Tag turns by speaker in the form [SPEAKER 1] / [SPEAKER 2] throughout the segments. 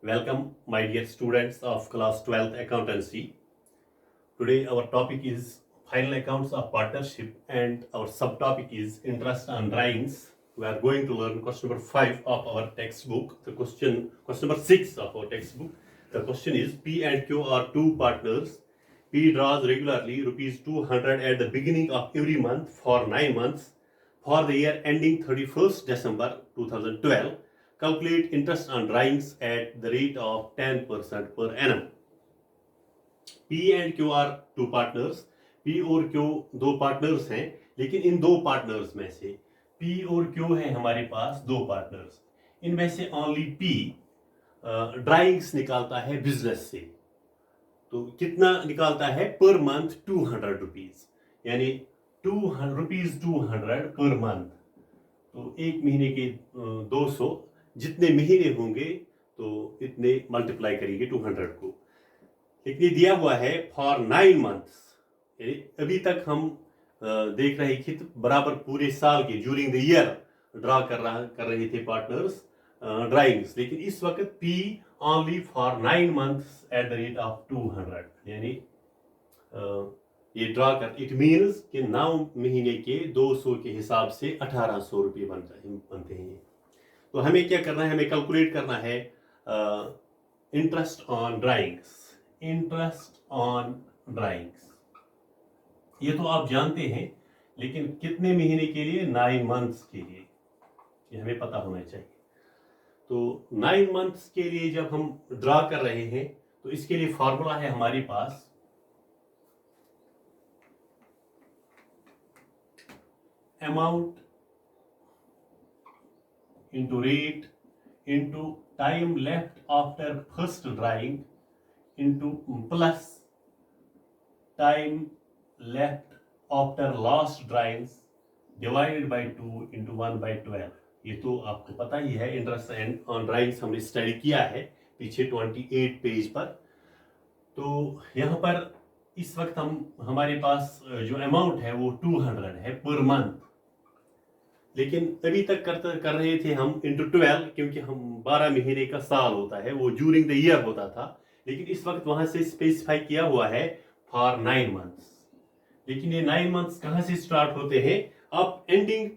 [SPEAKER 1] Welcome, my dear students of class 12th accountancy. Today, our topic is final accounts of partnership, and our subtopic is interest on drawings. We are going to learn question number 5 of our textbook. The question number 6 of our textbook. The question is P and Q are two partners. P draws regularly rupees 200 at the beginning of every month for 9 months for the year ending 31st December 2012. Calculate interest on drawings at the rate of 10% per annum. P and Q are two partners. P और Q दो partners हैं, लेकिन इन दो partners में से P और Q है हमारे पास दो पार्टनर्स. इनमें से ओनली P ड्राइंग्स निकालता है बिजनेस से. तो कितना निकालता है पर मंथ 200 रुपीज, यानी 200 पर मंथ. तो एक महीने के 200, जितने महीने होंगे तो इतने मल्टीप्लाई करेंगे 200 को. लेकिन दिया हुआ है फॉर 9 मंथ्स, यानी अभी तक हम देख रहे कि बराबर पूरे साल के ड्यूरिंग द ईयर ड्रा कर रहे थे पार्टनर्स ड्राइंग्स. लेकिन इस वक्त P only for 9 months at the rate of 200, यानी ये ड्रा कर इट मीन्स कि 9 महीने के 200 के हिसाब से 1800 रुपये बनते हैं. तो हमें क्या करना है, हमें कैलकुलेट करना है interest on drawings. Interest on drawings ये तो आप जानते हैं, लेकिन कितने महीने के लिए? 9 मंथ्स के लिए, ये हमें पता होना चाहिए. तो 9 मंथ्स के लिए जब हम ड्रा कर रहे हैं तो इसके लिए फॉर्मूला है हमारे पास amount into rate into time left after first drawing into plus time left after last drawings divided by 2 into 1 by 12. ये तो आपको पता ही है. इंटरेस्ट ऑन ड्राइंग्स हमने स्टडी किया है पीछे 28 पेज पर. तो यहाँ पर इस वक्त हमारे पास जो अमाउंट है वो 200 है पर मंथ. लेकिन अभी तक कर रहे थे हम इंटू 12, क्योंकि हम 12 महीने का साल होता है, वो ड्यूरिंग द ईयर होता था. लेकिन इस वक्त वहां से स्पेसिफाई किया हुआ है फॉर 9 मंथ्स. लेकिन ये 9 मंथ्स कहां से स्टार्ट होते हैं? अब एंडिंग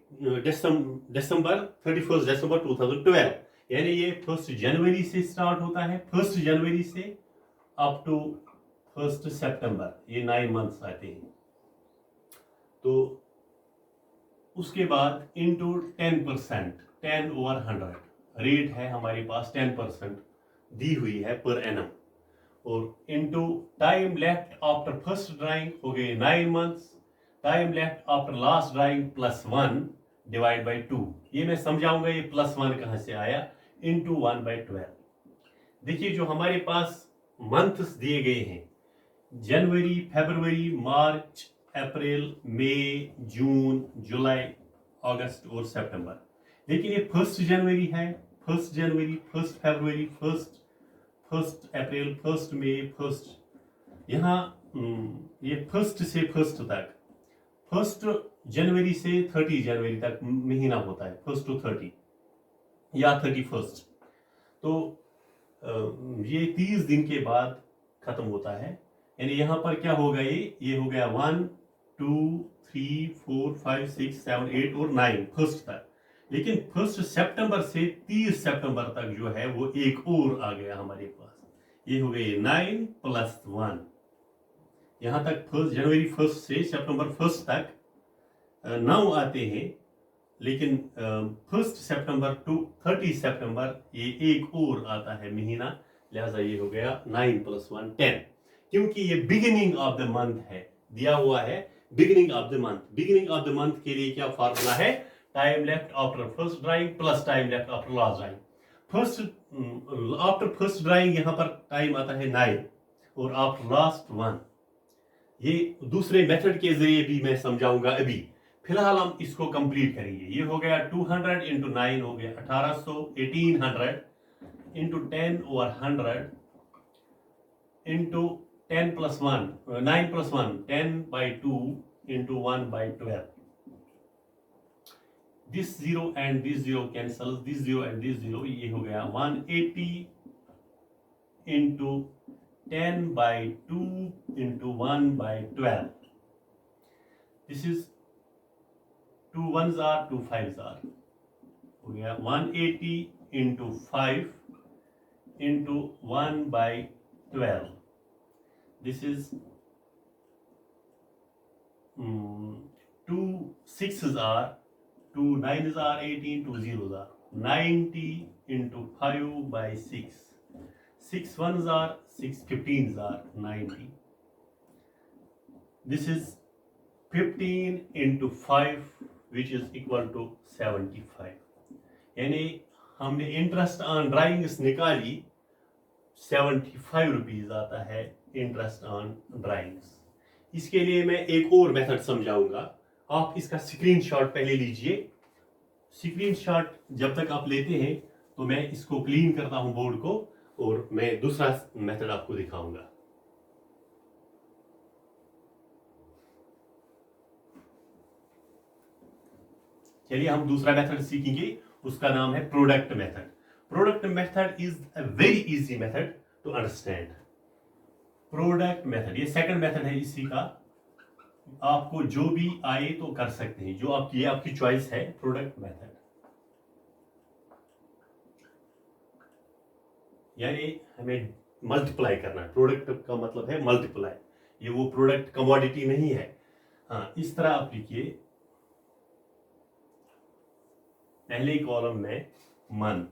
[SPEAKER 1] दिसंबर 31 दिसंबर 2012, यानी ये 1 जनवरी से स्टार्ट होता है. 1 जनवरी से अप टू 1 सितंबर, ये 9 मंथ्स आते हैं. तो उसके बाद इंटू 10%, 10 ओवर 100 रेट है हमारे पास, 10% दी हुई है पर एनम. और into time left after first drawing हो गए 9 months. Time left after last drawing plus 1 divide by 2. ये मैं समझाऊंगा ये प्लस 1 कहां से आया. Into 1 by 12. देखिए जो हमारे पास मंथ्स दिए गए हैं, जनवरी, फरवरी, मार्च, अप्रैल, मई, जून, जुलाई, अगस्त और सितंबर. लेकिन ये 1 जनवरी है, 1 जनवरी, 1 फरवरी, 1 अप्रैल, 1 मई, 1 यहाँ ये 1 से 1 तक, 1 जनवरी से 30 जनवरी तक महीना होता है, 1 to 30 या 31. तो ये 30 दिन के बाद खत्म होता है. यानी यहाँ पर क्या होगा, ये हो गया 1 2 3 4 5 6 7 8 और 9 1 तक. लेकिन 1 सितंबर से 30 सितंबर तक जो है वो एक और आ गया हमारे पास. ये हो गए 9 प्लस 1. यहाँ तक 1 जनवरी 1 से सितंबर 1 तक 9 आते हैं. लेकिन 1 सितंबर टू 30 सितंबर ये एक और आता है महीना. लिहाजा ये हो गया 9 प्लस 1 10, क्योंकि ये बिगिनिंग ऑफ द मंथ है, दिया हुआ है beginning of the month. Beginning of the month के लिए क्या फार्मूला है? Time left after first drawing plus time left after last drawing. After first drawing यहाँ पर टाइम आता है 9 और आफ्टर लास्ट 1. ये दूसरे मेथड के जरिए भी मैं समझाऊंगा अभी. फिलहाल हम इसको कंप्लीट करेंगे. ये हो गया 200 इंटू 9 हो गया 1800, 1800 into 10 over 100 into 10 plus 1, 9 plus 1, 10 by 2 into 1 by 12. This 0 and this 0 cancels, this 0 and this 0, ये हो गया 180 into 10 by 2 into 1 by 12. This is 2 ones are 2 fives are. हो गया 180 into 5 into 1 by 12. This is 2 sixes are 2 nines are 18, 2 zeros are 90 into 5 by 6. 6 ones are 6 15s are 90. This is 15 into 5 which is equal to 75. यानी हमने interest on drawings निकाली 75 rupees आता है interest on drawings. इसके लिए मैं एक और मेथड समझाऊंगा। आप इसका स्क्रीनशॉट पहले लीजिए। स्क्रीनशॉट जब तक आप लेते हैं तो मैं इसको क्लीन करता हूं बोर्ड को और मैं दूसरा मेथड आपको दिखाऊंगा। चलिए हम दूसरा मेथड सीखेंगे, उसका नाम है product method. Product method is a very easy method to understand. Product method ये सेकंड मेथड है इसी का। आपको जो भी आए तो कर सकते हैं, जो आपकी चॉइस है। प्रोडक्ट मेथड यानी हमें मल्टीप्लाई करना है। प्रोडक्ट का मतलब है मल्टीप्लाई। ये वो प्रोडक्ट कमोडिटी नहीं है। हाँ, इस तरह आप लिखिए। पहले कॉलम में मंथ।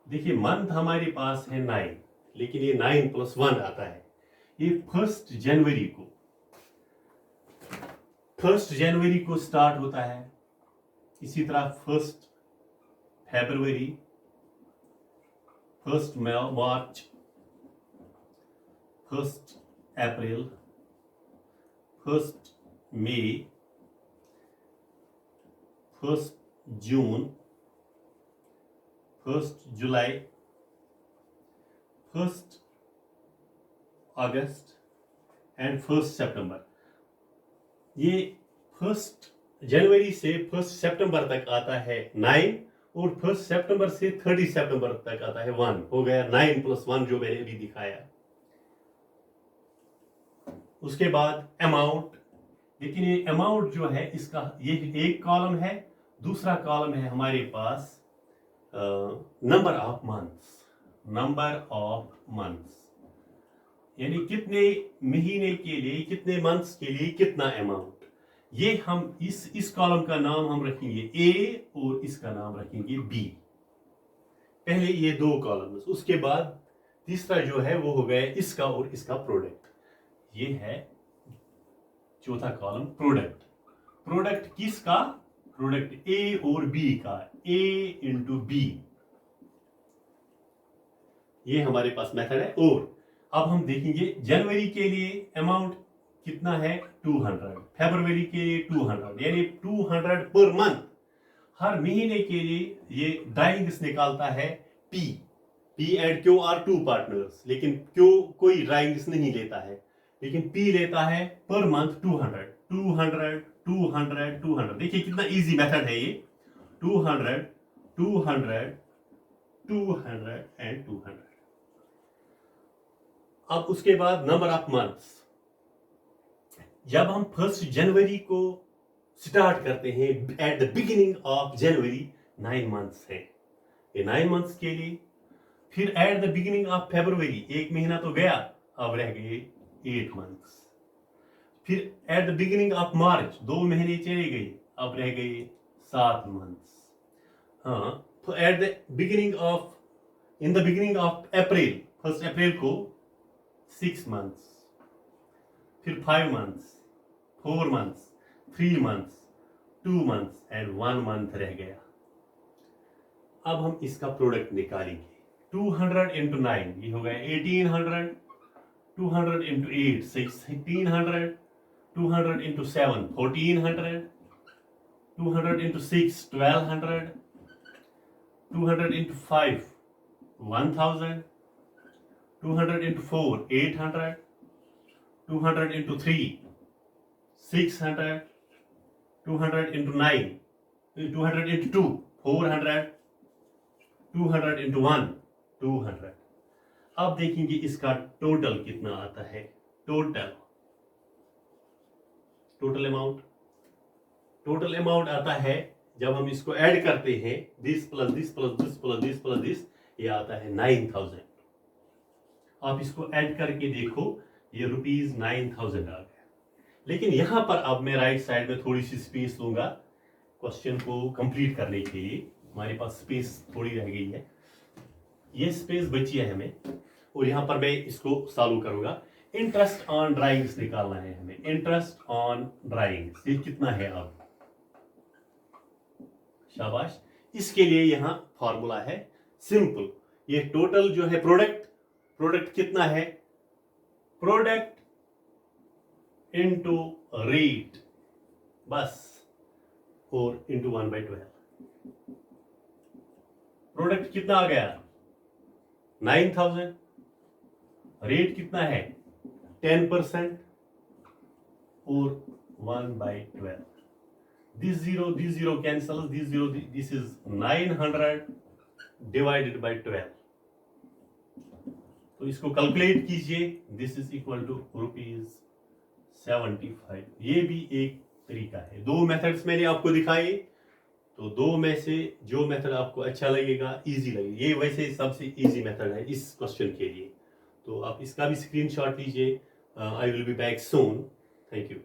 [SPEAKER 1] देखिए मंथ हमारे पास है 9, लेकिन ये 9 + 1 आता है। ये 1 जनवरी को स्टार्ट होता है। इसी तरह 1 फरवरी, 1 मार्च, 1 अप्रैल, 1 मई, 1 जून, 1 जुलाई, 1 अगस्त एंड 1 सितंबर। ये 1 जनवरी से 1 सितंबर तक आता है 9 और 1 सितंबर से 30 सितंबर तक आता है 1। हो गया 9 + 1 जो मैंने अभी दिखाया। उसके बाद अमाउंट। लेकिन ये अमाउंट जो है इसका ये एक कॉलम है, दूसरा कॉलम है हमारे पास नंबर ऑफ मंथ्स। यानी कितने महीने के लिए, कितने मंथ्स के लिए कितना अमाउंट। ये हम इस कॉलम का नाम हम रखेंगे ए और इसका नाम रखेंगे बी। पहले ये 2 कॉलम्स, उसके बाद तीसरा जो है वो हो गया इसका और इसका प्रोडक्ट। ये है चौथा कॉलम प्रोडक्ट। प्रोडक्ट किसका? प्रोडक्ट ए और बी का। ए इंटू बी, ये हमारे पास मेथड है। और अब हम देखेंगे जनवरी के लिए अमाउंट कितना है 200, फरवरी के लिए 200, यानी 200 पर मंथ। हर महीने के लिए ये ड्राइंग्स निकालता है P and Q are 2 partners, लेकिन क्यू कोई ड्राइंग्स नहीं लेता है, लेकिन पी लेता है पर मंथ 200। देखिए कितना इजी मेथड है ये। 200 एंड 200। अब उसके बाद नंबर ऑफ मंथ्स। जब हम 1 जनवरी को स्टार्ट करते हैं, at the beginning of January 9 months है, ये 9 मंथ्स के लिए। फिर at the beginning of February 1 महीना तो गया, अब रह गए 8 मंथ्स। फिर at the beginning of March 2 महीने चले गए, अब रह गए 7 मंथ्स। हाँ, तो at the beginning of in the beginning of April 1 अप्रैल को 6 मंथ्स, फिर 5 months, 4 months, 3 months, 2 months and 1 month रह गया। अब हम इसका प्रोडक्ट निकालेंगे। 200 into 9 ये हो गया 1800, 200 into 8 1600, 200 into 7 1400, 200 into 6 1200, 200 into 5 1000, 200 into 4 800, 200 into 3 600, 200 into 9 200 into 2 400, 200 into 1 200। अब देखेंगे इसका टोटल कितना आता है। टोटल अमाउंट आता है जब हम इसको ऐड करते हैं, this plus this plus this plus this plus this, ये आता है 9000। आप इसको ऐड करके देखो, ये ₹9000 आ गया। लेकिन यहां पर अब मैं राइट साइड में थोड़ी सी स्पेस लूंगा क्वेश्चन को कंप्लीट करने के लिए। हमारे पास स्पेस थोड़ी रह गई है, ये स्पेस बची है हमें, और यहां पर मैं इसको सॉल्व करूंगा। इंटरेस्ट ऑन ड्राइंग्स निकालना है हमें। इंटरेस्ट ऑन ड्राइंग्स ये कितना है अब, शाबाश। इसके लिए यहां फॉर्मूला है सिंपल। ये टोटल जो है प्रोडक्ट कितना है, प्रोडक्ट इनटू रेट, बस, और इनटू 1/12। प्रोडक्ट कितना आ गया 9000, रेट कितना है 10%, और 1/12। this zero cancels, this is 900 divided by 12। तो इसको कैलकुलेट कीजिए, दिस इज इक्वल टू ₹75। ये भी एक तरीका है। दो मेथड्स मैंने आपको दिखाए, तो दो में से जो मेथड आपको अच्छा लगेगा, इजी लगेगा, ये वैसे सबसे इजी मेथड है इस क्वेश्चन के लिए। तो आप इसका भी स्क्रीनशॉट लीजिए। I will be back soon. Thank you.